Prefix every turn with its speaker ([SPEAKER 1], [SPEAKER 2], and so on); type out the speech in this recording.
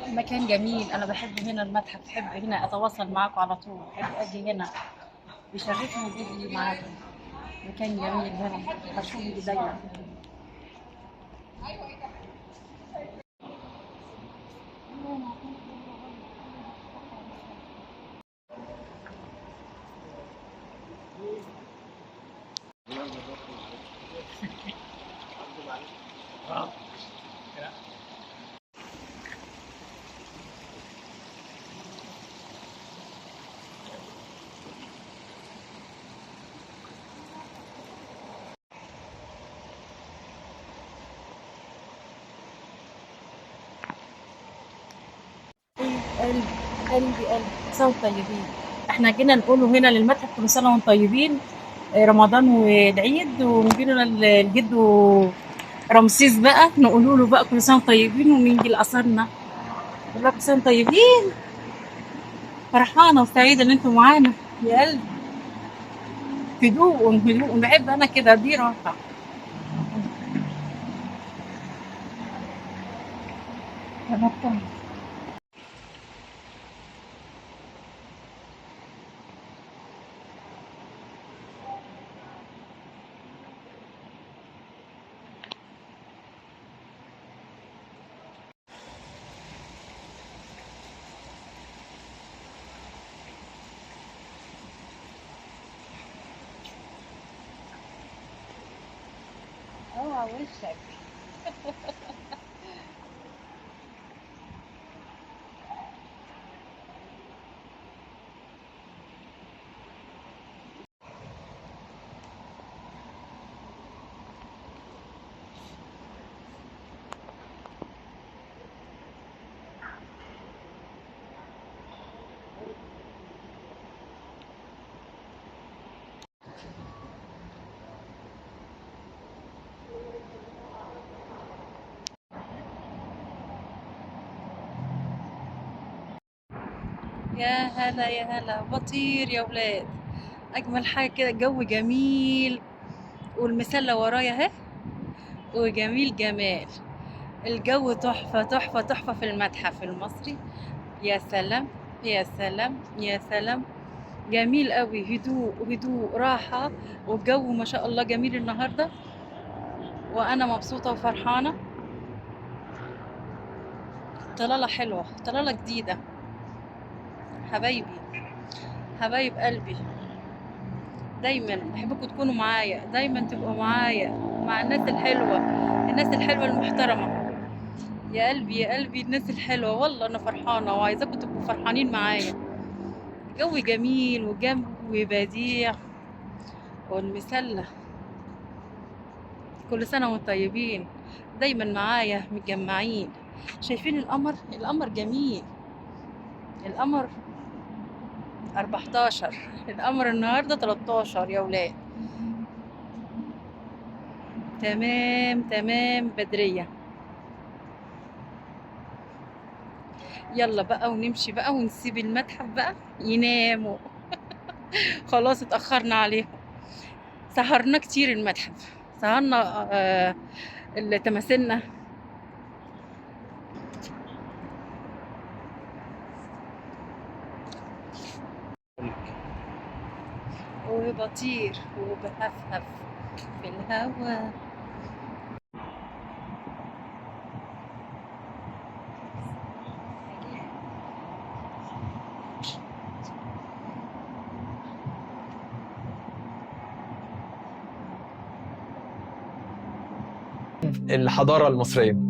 [SPEAKER 1] المكان جميل، انا بحب هنا المتحف، بحب هنا اتواصل معاكم على طول، بحب اجي هنا، بيشرفني وجودي معاكم. مكان جميل هنا، بشوفه دايما. قلبي قلبي سنة وانتم طيبين. احنا جينا نقوله هنا للمتحف كل سنة وانتم طيبين. رمضان والعيد، وجينا لجده رمسيس بقى نقوله له بقى كل سنة وانتم طيبين، ونيجي لأثرنا نقول لكم كل سنة وانتم طيبين. فرحانة وسعيدة ان انتم معانا يا قلبي. هدوء هدوء، بحب انا كده، دي راحة. تمام. اوعى وشك. يا هلا يا هلا، بطير يا ولاد. اجمل حاجة كده، جو جميل، والمسلة ورايا اهي، وجميل جمال. الجو تحفة تحفة تحفة في المتحف المصري. يا سلام، يا سلام، يا سلام. جميل قوي، هدوء هدوء راحة. والجو ما شاء الله جميل النهاردة، وأنا مبسوطة وفرحانة. طلالة حلوة، طلالة جديدة. حبايبي، حبايب قلبي، دايما بحبكم تكونوا معايا، دايما تبقوا معايا مع الناس الحلوة، الناس الحلوة المحترمة. يا قلبي يا قلبي، الناس الحلوة، والله أنا فرحانة وعايزاكم تبقوا فرحانين معايا. جو جميل وجو بديع، والمسلة. كل سنة وانتم طيبين، دايما معايا متجمعين. شايفين القمر؟ القمر جميل. القمر 14، القمر النهاردة 13 يا ولاد. تمام تمام بدرية. يلا بقى ونمشي بقى ونسيب المتحف بقى يناموا. خلاص اتأخرنا عليهم. سهرنا كتير المتحف، سهرنا اللي تماثيلنا. وبطير وبهفهف في الهوا.
[SPEAKER 2] الحضارة المصرية.